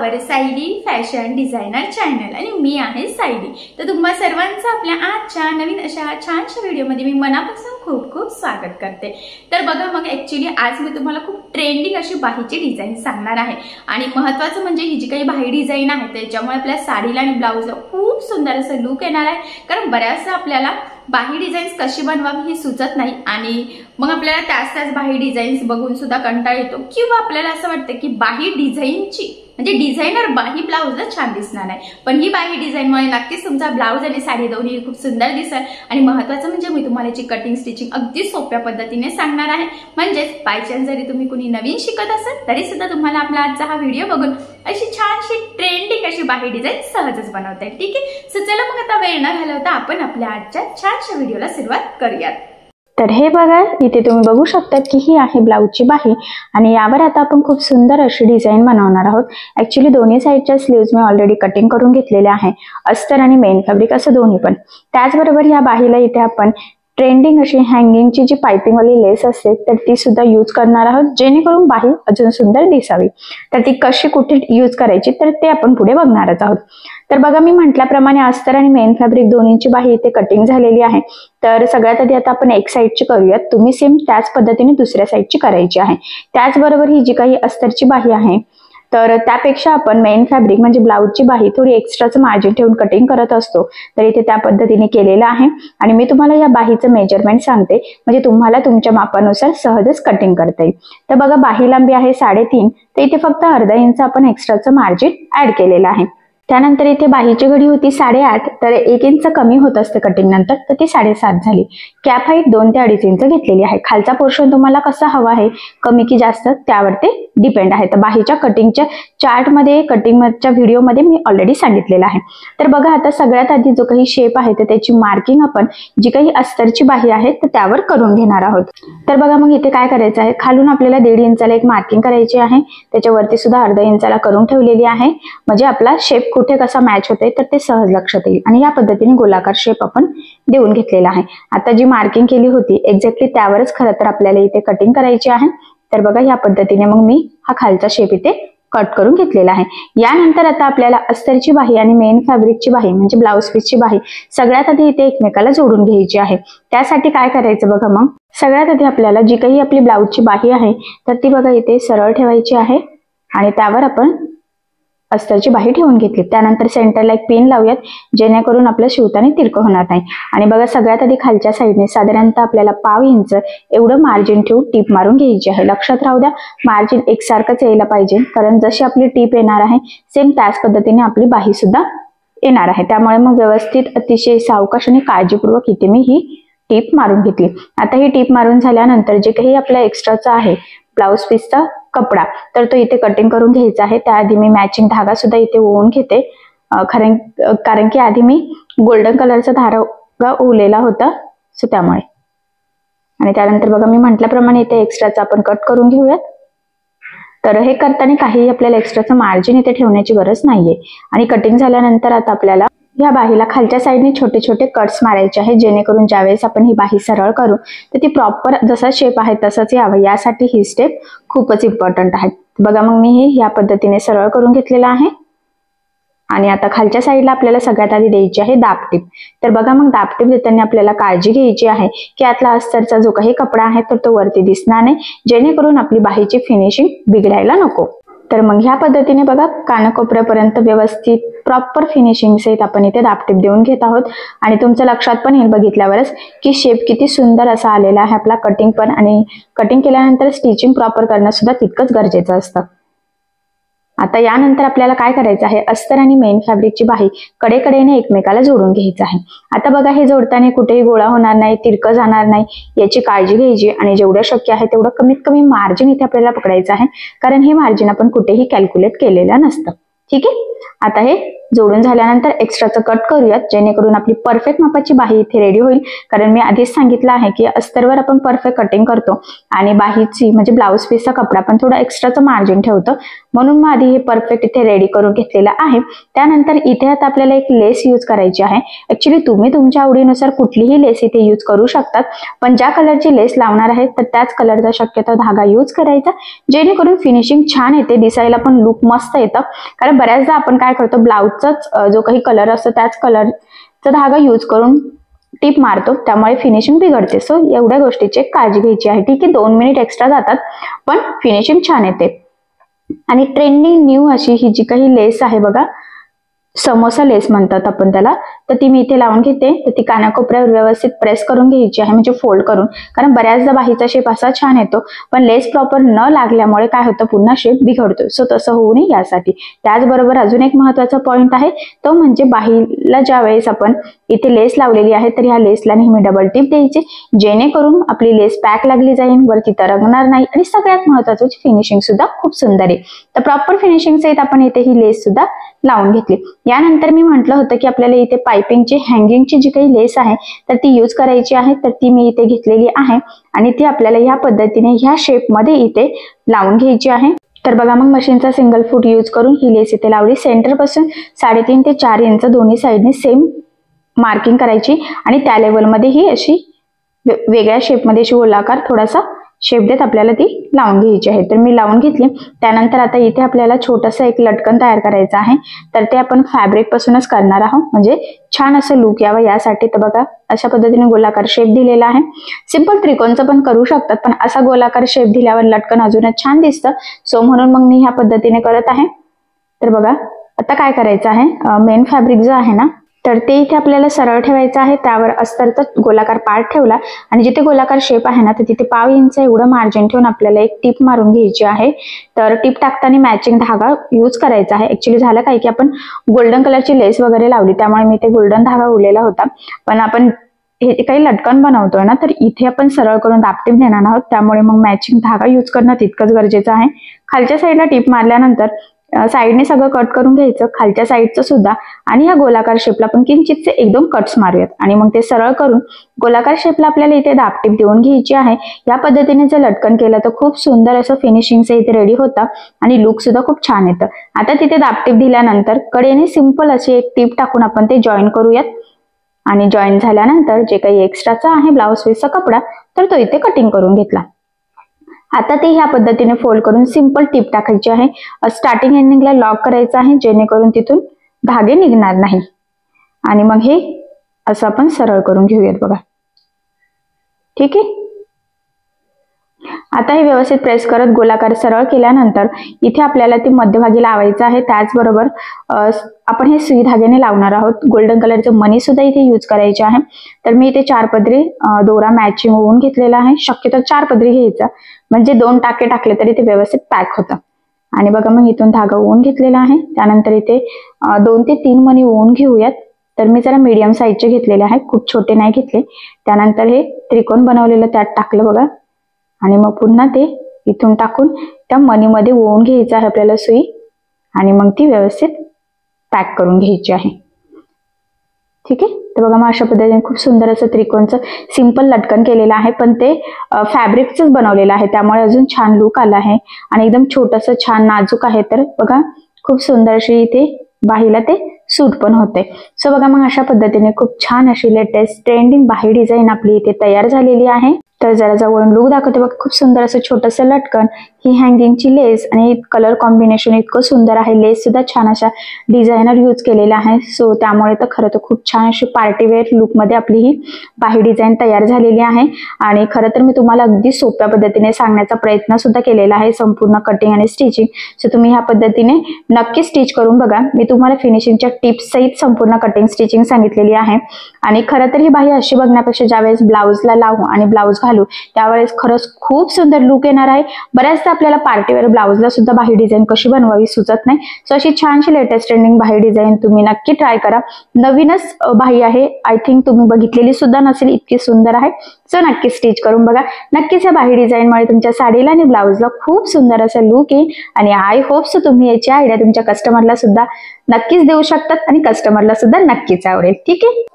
आवर Sayali fashion designer channel आणि मी आहे सायली। तर तुम्हा सर्वांचं आपल्या आजच्या नवीन अशा छानशा व्हिडिओमध्ये मी मनापासून खूप खूप स्वागत करते। तर बघा मग ॲक्च्युअली आज मी तुम्हाला खूप ट्रेंडिंग अशी बाहीची डिझाइन सांगणार आहे आणि महत्त्वाचं म्हणजे ही जी काही बाही डिझाइन आहे त्याच्यामुळे आपल्या साडीला आणि ब्लाउजला खूप सुंदर असं लुक येणार आहे। कारण बऱ्याचदा आपल्याला बाही डिझाईन्स कशी बनवावी हे सुचत नाही आणि मग आपल्याला त्याच बाही डिझाईन्स बघून सुद्धा कंटाळा येतो किंवा आपल्याला असं वाटतं की बाही डिझाईनची म्हणजे डिझायनर बाही ब्लाउजला छान दिसणार नाही, पण ही बाही डिझाईनमुळे नक्कीच तुमचा ब्लाउज आणि साडी दोन्ही खूप सुंदर दिसेल। आणि महत्त्वाचं म्हणजे मी तुम्हाला याची कटिंग स्टिचिंग अगदी सोप्या पद्धतीने सांगणार आहे। म्हणजेच बाय चान्स जरी तुम्ही कुणी नवीन शिकत असाल तरी सुद्धा तुम्हाला आपला आजचा हा व्हिडिओ बघून अशी छानशी ट्रेंडिंग अशी बाही डिझाइन सहजच बनवता येईल। ठीक आहे, सो चला मग आता वेळ न घालवता आपण आपल्या आजच्या छानशा व्हिडिओला सुरुवात करूयात। तर हे बघा, इथे तुम्ही बघू शकता की ही आहे ब्लाउजची बाही आणि यावर आता आपण खूप सुंदर अशी डिझाइन बनवणार आहोत। ॲक्च्युअली दोन्ही साइडच्या स्लीव्ज मी ऑलरेडी कटिंग करून घेतलेले आहे, अस्तर आणि मेन फॅब्रिक असं दोन्ही पण। त्याचबरोबर या बाहीला इथे आपण ट्रेंडिंग अशी हँगिंगची जी पाइपिंग वाली लेस असते तर ती सुद्धा यूज करणार आहोत, जेणेकरून बाही अजून सुंदर दिसावी। तर ती कशी कुठे यूज करायची तर ते आपण पुढे बघणारच आहोत। तर बघा, मी म्हटल्याप्रमाणे अस्तर आणि मेन फॅब्रिक दोन्हीची बाही इथे कटिंग झालेली आहे। तर सगळ्यात आधी आता आपण एक साइडची करूयात, तुम्ही सेम त्याच पद्धतीने दुसऱ्या साइडची करायची आहे। त्याचबरोबर ही जी काही अस्तरची बाही आहे तर त्यापेक्षा आपण मेन फॅब्रिक म्हणजे ब्लाउजची बाही थोडी एक्स्ट्राचं मार्जिन ठेवून कटिंग करत असतो, तर इथे त्या पद्धतीने केलेलं आहे। आणि मी तुम्हाला या बाहीचं मेजरमेंट सांगते, म्हणजे तुम्हाला तुमच्या मापानुसार सहजच कटिंग करता येईल। तर बघा, बाही लांबी आहे 3.5, तर इथे फक्त अर्धा इंच आपण एक्स्ट्राचं मार्जिन ऍड केलेलं आहे। त्यानंतर इथे बाहीची घडी होती 8.5, तर 1 इंच कमी होत असते कटिंग नंतर, तर ती 7.5 झाली। कॅप हाईट 2 ते 2.5 इंच घेतलेली आहे। खालचा पोर्शन तुम्हाला कसा हवा आहे, कमी की जास्त, त्यावर ते डिपेंड आहे। तर बाहीच्या कटिंगच्या चार्टमध्ये कटिंगच्या व्हिडिओमध्ये मी ऑलरेडी सांगितलेलं आहे। तर बघा, आता सगळ्यात आधी जो काही शेप आहे तर त्याची मार्किंग आपण जी काही अस्तरची बाही आहे तर त्यावर करून घेणार आहोत। तर बघा, मग इथे काय करायचं आहे, खालून आपल्याला 1.5 इंचाला एक मार्किंग करायची आहे, त्याच्यावरती सुद्धा अर्धा इंचाला करून ठेवलेली आहे, म्हणजे आपला शेप कुठे कसा मॅच होतोय तर ते सहज लक्षात येईल। आणि या पद्धतीने गोलाकार शेप आपण देऊन घेतलेला आहे। आता जी मार्किंग केली होती एक्झॅक्टली त्यावरच खरं तर आपल्याला इथे कटिंग करायची आहे। तर बघा, या पद्धतीने मग मी हा खालचा शेप इथे कट करून घेतलेला आहे। यानंतर आता आपल्याला अस्तरची बाही आणि मेन फॅब्रिकची बाही म्हणजे ब्लाउज पीसची बाही सगळ्यात आधी इथे एकमेकाला जोडून घ्यायची आहे। त्यासाठी काय करायचं बघा, मग सगळ्यात आधी आपल्याला जी काही आपली ब्लाउजची बाही आहे तर ती बघा इथे सरळ ठेवायची आहे आणि त्यावर आपण अस्तरची बाही ठेवून घेतली। त्यानंतर सेंटरला एक पिन लावूयात, जेणेकरून आपलं शिवताना तिरकं होणार नाही। आणि बघा, सगळ्यात आधी खालच्या साईडने साधारणतः आपल्याला पाव इंच एवढं मार्जिन ठेवून टीप मारून घ्यायची आहे। लक्षात राहू द्या, मार्जिन एकसारखंच यायला पाहिजे, कारण जशी आपली टीप येणार आहे सेम त्याच पद्धतीने आपली बाही सुद्धा येणार आहे। त्यामुळे मग व्यवस्थित अतिशय सावकाश आणि काळजीपूर्वक इथे मी ही टीप मारून घेतली। आता ही टीप मारून झाल्यानंतर जे काही आपल्या एक्स्ट्राचा आहे ब्लाउज पीसचा कपडा तर तो इथे कटिंग करून घ्यायचा आहे। त्याआधी मी मॅचिंग धागा सुद्धा इथे ओवून घेते, कारण की आधी मी गोल्डन कलरचा धागा ओवलेला होता, सो त्यामुळे। आणि त्यानंतर बघा, मी म्हटल्याप्रमाणे इथे एक्स्ट्राचा आपण कट करून घेऊयात। तर हे करताना काही आपल्याला एक्स्ट्राचं मार्जिन इथे ठेवण्याची गरज नाहीये। आणि कटिंग झाल्यानंतर आता आपल्याला या बाहीला खालच्या साईडने छोटे छोटे कट्स मारायचे आहे, जेणेकरून ज्यावेळेस आपण ही बाही सरळ करू तर ती प्रॉपर जसा शेप आहे तसंच यावं, यासाठी ही स्टेप खूपच इम्पॉर्टंट आहे। बघा, मग मी ही या पद्धतीने सरळ करून घेतलेला आहे। आणि आता खालच्या साईडला आपल्याला सगळ्यात आधी द्यायची आहे दाबटीप। तर बघा, मग दाबटीप देताना आपल्याला काळजी घ्यायची आहे की आतला अस्तरचा जो काही कपडा आहे तर तो वरती दिसणार नाही, जेणेकरून आपली बाहीची फिनिशिंग बिघडायला नको। तर मग ह्या पद्धतीने बघा, कानाकोपऱ्यापर्यंत व्यवस्थित प्रॉपर फिनिशिंग सहित आपण इथे दाबटीप देऊन घेत आहोत। आणि तुमच्या लक्षात पण येईल बघितल्यावरच की शेप किती सुंदर असा आलेला आहे आपला कटिंग पण। आणि कटिंग केल्यानंतर स्टिचिंग प्रॉपर करणं सुद्धा तितकंच गरजेचं असतं। आता यानंतर आपल्याला काय करायचं आहे, अस्तर आणि मेन फॅब्रिकची बाही कडेकडेने एकमेकाला जोडून घ्यायचं आहे। आता बघा, हे जोडताना कुठेही गोळा होणार नाही, तिरकं जाणार नाही याची काळजी घ्यायची। आणि जेवढं शक्य आहे तेवढं कमीत कमी मार्जिन इथे आपल्याला पकडायचं आहे, कारण हे मार्जिन आपण कुठेही कॅल्क्युलेट केलेलं नसतं। ठीक आहे, आता हे जोडून झाल्यानंतर एक्स्ट्राचं कट करूयात, जेणेकरून आपली परफेक्ट मापाची बाही इथे रेडी होईल. कारण मी आधीच सांगितलं आहे की अस्तरवर आपण परफेक्ट कटिंग करतो आणि बाहीची म्हणजे ब्लाऊज पीसचा कपडा पण थोडा एक्स्ट्राचं मार्जिन ठेवतो, म्हणून मग आधी हे परफेक्ट इथे रेडी करून घेतलेलं आहे. त्यानंतर इथे आता आपल्याला एक लेस यूज करायची आहे. ऍक्च्युली तुम्ही तुमच्या आवडीनुसार कुठलीही लेस इथे यूज करू शकतात, पण ज्या कलरची लेस लावणार आहेत तर त्याच कलरचा शक्यतो धागा यूज करायचा, जेणेकरून फिनिशिंग छान येते, दिसायला पण लुक मस्त येतं. कारण बऱ्याचदा आपण काय करतो, ब्लाऊजचाच जो काही कलर असतो त्याच कलरचा धागा यूज करून टिप मारतो, त्यामुळे फिनिशिंग बिघडते. सो एवढ्या गोष्टीची काळजी घ्यायची आहे. ठीक आहे, 2 मिनिट एक्स्ट्रा जातात पण फिनिशिंग छान येते. आणि ट्रेंडिंग न्यू अशी ही जी काही लेस आहे बघा, समोसा लेस म्हणतात आपण त्याला, तर ती मी इथे लावून घेते. तर ती कानाकोपऱ्यावर व्यवस्थित प्रेस करून घ्यायची आहे, म्हणजे फोल्ड करून. कारण बऱ्याचदा बाहीचा शेप असा छान येतो, पण लेस प्रॉपर न लागल्यामुळे काय होतं, पुन्हा शेप बिघडतो. सो तसं होऊ नये यासाठी. त्याचबरोबर अजून एक महत्वाचा पॉईंट आहे, तो म्हणजे बाहीला ज्या वेळेस आपण इथे लेस लावलेली आहे तर ह्या लेसला नेहमी डबल टिप द्यायची, जेणेकरून आपली लेस पॅक लागली जाईल, वरती तरंगणार नाही आणि सगळ्यात महत्वाचं फिनिशिंग सुद्धा खूप सुंदर आहे. तर प्रॉपर फिनिशिंग सहित आपण इथे ही लेस सुद्धा लावून घेतली. यानंतर मी म्हटलं होतं की आपल्याला इथे पाइपिंगची हँगिंगची जी काही लेस आहे तर ती यूज करायची आहे, तर ती मी इथे घेतलेली आहे आणि ती आपल्याला ह्या पद्धतीने ह्या शेपमध्ये इथे लावून घ्यायची आहे. तर बघा, मग मशीनचा सिंगल फूट यूज करून ही लेस इथे लावली. सेंटर पासून 3.5 ते 4 इंच दोन्ही साईडने सेम मार्किंग करायची आणि त्या लेवलमध्ये ही अशी वेगळ्या शेपमध्ये अशी गोलाकार थोडासा शेप देत आपल्याला ती लावून घ्यायची आहे. तर मी लावून घेतली. त्यानंतर आता इथे आपल्याला छोटंसं एक लटकन तयार करायचं आहे, तर ते आपण फॅब्रिक पासूनच करणार आहोत, म्हणजे छान असं लुक यावं यासाठी. तर बघा, अशा पद्धतीने गोलाकार शेप दिलेला आहे. सिंपल त्रिकोणचं पण करू शकतात, पण असा गोलाकार शेप दिल्यावर लटकन अजूनच छान दिसतं. सो म्हणून मग मी ह्या पद्धतीने करत आहे. तर बघा, आता काय करायचं आहे, मेन फॅब्रिक जो आहे ना तर ते इथे आपल्याला सरळ ठेवायचं आहे. त्यावर अस्तरचा गोलाकार पार्ट ठेवला आणि जिथे गोलाकार शेप आहे ना तर तिथे 1/2 इंच एवढं मार्जिन ठेवून आपल्याला एक टिप मारून घ्यायची आहे. तर टिप टाकताना मॅचिंग धागा यूज करायचा आहे. ऍक्च्युली झालं काय की आपण गोल्डन कलरची लेस वगैरे लावली, त्यामुळे मी ते गोल्डन धागा उरलेला होता, पण आपण हे काही लटकन बनवतोय ना तर इथे आपण सरळ करून दाबटीप देणार आहोत, त्यामुळे मग मॅचिंग धागा यूज करणं तितकंच गरजेचं आहे. खालच्या साईडला टिप मारल्यानंतर साईडने सगळं कट करून घ्यायचं, खालच्या साईडचं सुद्धा, आणि ह्या गोलाकार शेपला आपण किंचितचे 1-2 कट्स मारूयात आणि मग ते सरळ करून गोलाकार शेपला आपल्याला इथे दाबटीप देऊन घ्यायची आहे. या पद्धतीने जर लटकन केलं तर खूप सुंदर असं फिनिशिंगचं इथे रेडी होतं आणि लुक सुद्धा खूप छान येतं. आता तिथे दाबटीप दिल्यानंतर कडेने सिंपल अशी एक टीप टाकून आपण ते जॉईन करूयात आणि जॉईन झाल्यानंतर जे काही एक्स्ट्राचा आहे ब्लाऊज पीसचा कपडा तर तो इथे कटिंग करून घेतला. आता ते ह्या पद्धतीने फोल्ड करून सिंपल टिप टाकायची आहे. स्टार्टिंग एंडिंगला लॉक करायचं आहे, जेणेकरून तिथून धागे निघणार नाही. आणि मग हे असं आपण सरळ करून घेऊयात बघा. ठीक आहे, आता हे व्यवस्थित प्रेस करत गोलाकार सरळ केल्यानंतर इथे आपल्याला ते मध्यभागी लावायचं आहे. त्याचबरोबर आपण हे सुई धाग्याने लावणार आहोत. गोल्डन कलरचे मणी सुद्धा इथे यूज करायचे आहे. तर मी इथे 4 पदरी दोरा मॅचिंग होऊन घेतलेला आहे. शक्यतो 4 पदरी घ्यायचा, म्हणजे 2 टाके टाकले तरी ते व्यवस्थित पॅक होतं. आणि बघा, मग इथून धागा ओवून घेतलेला आहे. त्यानंतर इथे 2 ते 3 मणी ओवून घेऊयात. तर मी जरा मीडियम साईजचे घेतलेले आहे, खूप छोटे नाही घेतले. त्यानंतर हे त्रिकोण बनवलेलं त्यात टाकलं बघा, आणि मग पुन्हा ते इथून टाकून त्या मणीमध्ये ओवून घ्यायचं आहे आपल्याला सुई, आणि मग ती व्यवस्थित पॅक करून घ्यायची आहे. ठीक आहे, तर बघा, मग अशा पद्धतीने खूप सुंदर असं त्रिकोणचं सिंपल लटकन केलेलं आहे, पण ते फॅब्रिकचंच बनवलेलं आहे, त्यामुळे अजून छान लुक आला आहे आणि एकदम छोटंसं छान नाजूक आहे. तर बघा, खूप सुंदर अशी इथे बाहीला ते सूट पण होते. सो बघा, मग अशा पद्धतीने खूप छान अशी लेटेस्ट ट्रेंडिंग बाही डिझाईन आपली इथे तयार झालेली आहे. तर जरा जवळून लुक दाखवते बघा, खूप सुंदर असं छोटंसं लटकन, ही हँगिंगची लेस आणि कलर कॉम्बिनेशन इतकं सुंदर आहे. लेस सुद्धा छान अशा डिझायनर यूज केलेला आहे. सो त्यामुळे तर खरं तर खूप छान अशी पार्टीवेअर लुकमध्ये आपली ही बाही डिझाईन तयार झालेली आहे. आणि खरं तर मी तुम्हाला अगदी सोप्या पद्धतीने सांगण्याचा प्रयत्न सुद्धा केलेला आहे, संपूर्ण कटिंग आणि स्टिचिंग. सो तुम्ही ह्या पद्धतीने नक्की स्टिच करून बघा. मी तुम्हाला फिनिशिंगच्या टिप्स सहित संपूर्ण कटिंग स्टिचिंग सांगितलेली आहे. आणि खरं तर ही बाही अशी बघण्यापेक्षा ज्यावेळेस ब्लाऊजला लावू आणि ब्लाऊज घालू त्यावेळेस खरंच खूप सुंदर लुक येणार आहे. बऱ्याचदा आपल्याला पार्टीवेअर ब्लाउजला सुद्धा बाही डिझाईन कशी बनवावी सुचत नाही. सो अशी छानशी लेटेस्ट ट्रेंडिंग बाही डिझाईन तुम्ही नक्की ट्राय करा. नवीनच बाही आहे, आय थिंक तुम्ही बघितलेली सुद्धा नसेल, इतकी सुंदर आहे. सो नक्की स्टिच करून बघा. नक्कीच या बाही डिझाईनमुळे तुमच्या साडीला आणि ब्लाउजला खूप सुंदर असा लुक येईल आणि आय होप सो तुम्ही याची आयडिया तुमच्या कस्टमरला सुद्धा नक्कीच देऊ शकतात आणि कस्टमरला सुद्धा नक्कीच आवडेल. ठीक आहे.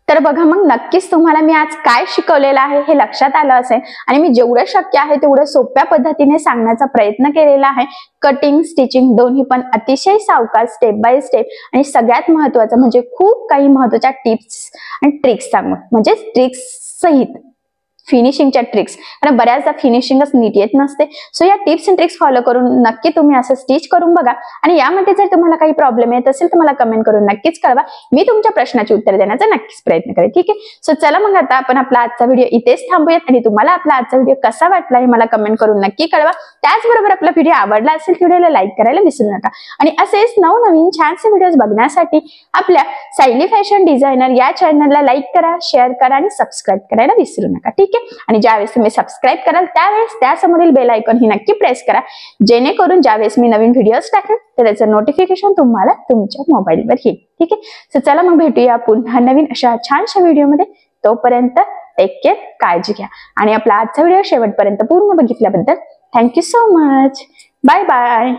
तर बघा मग नक्कीच तुम्हाला मी आज काय शिकवलेलं आहे हे लक्षात आलं असेल आणि मी जेवढं शक्य आहे तेवढं सोप्या पद्धतीने सांगण्याचा प्रयत्न केलेला आहे. कटिंग स्टिचिंग दोन्ही पण अतिशय सावकाश, स्टेप बाय स्टेप आणि सगळ्यात महत्वाचं म्हणजे खूप काही महत्वाच्या टिप्स आणि ट्रिक्स सांगून, म्हणजे ट्रिक्स सहित फिनिशिंगच्या ट्रिक्स, कारण बऱ्याचदा फिनिशिंगच नीट येत नसते. सो या टिप्स अँड ट्रिक्स फॉलो करून नक्की तुम्ही असं स्टिच करून बघा आणि यामध्ये जर तुम्हाला काही प्रॉब्लेम येत असेल तर मला कमेंट करून नक्कीच कळवा. मी तुमच्या प्रश्नाची उत्तर देण्याचा नक्कीच प्रयत्न करेन. ठीक आहे. सो चला मग आता आपण आपला आजचा व्हिडिओ इथेच थांबूयात आणि तुम्हाला आपला आजचा व्हिडिओ कसा वाटला हे मला कमेंट करून नक्की कळवा. त्याचबरोबर आपला व्हिडिओ आवडला असेल व्हिडिओला लाईक करायला विसरू नका आणि असेच नवनवीन छानसे व्हिडिओज बघण्यासाठी आपल्या सायली फॅशन डिझायनर या चॅनलला लाईक करा, शेअर करा आणि सबस्क्राईब करायला विसरू नका. ठीक आहे. आणि ज्यावेळेस तुम्ही सबस्क्राईब कराल त्यावेळेस त्यासमोरील बेल आयकॉन ही नक्की प्रेस करा, जेणेकरून ज्यावेळेस मी नवीन व्हिडिओज टाकेन तर त्याचं नोटिफिकेशन तुम्हाला तुमच्या मोबाईलवर येईल. ठीक आहे. सो चला मग भेटूया पुन्हा नवीन अशा छानशा व्हिडिओमध्ये. तोपर्यंत टेक केअर, काळजी घ्या आणि आपला आजचा व्हिडिओ शेवटपर्यंत पूर्ण बघितल्याबद्दल thank you so much. Bye bye.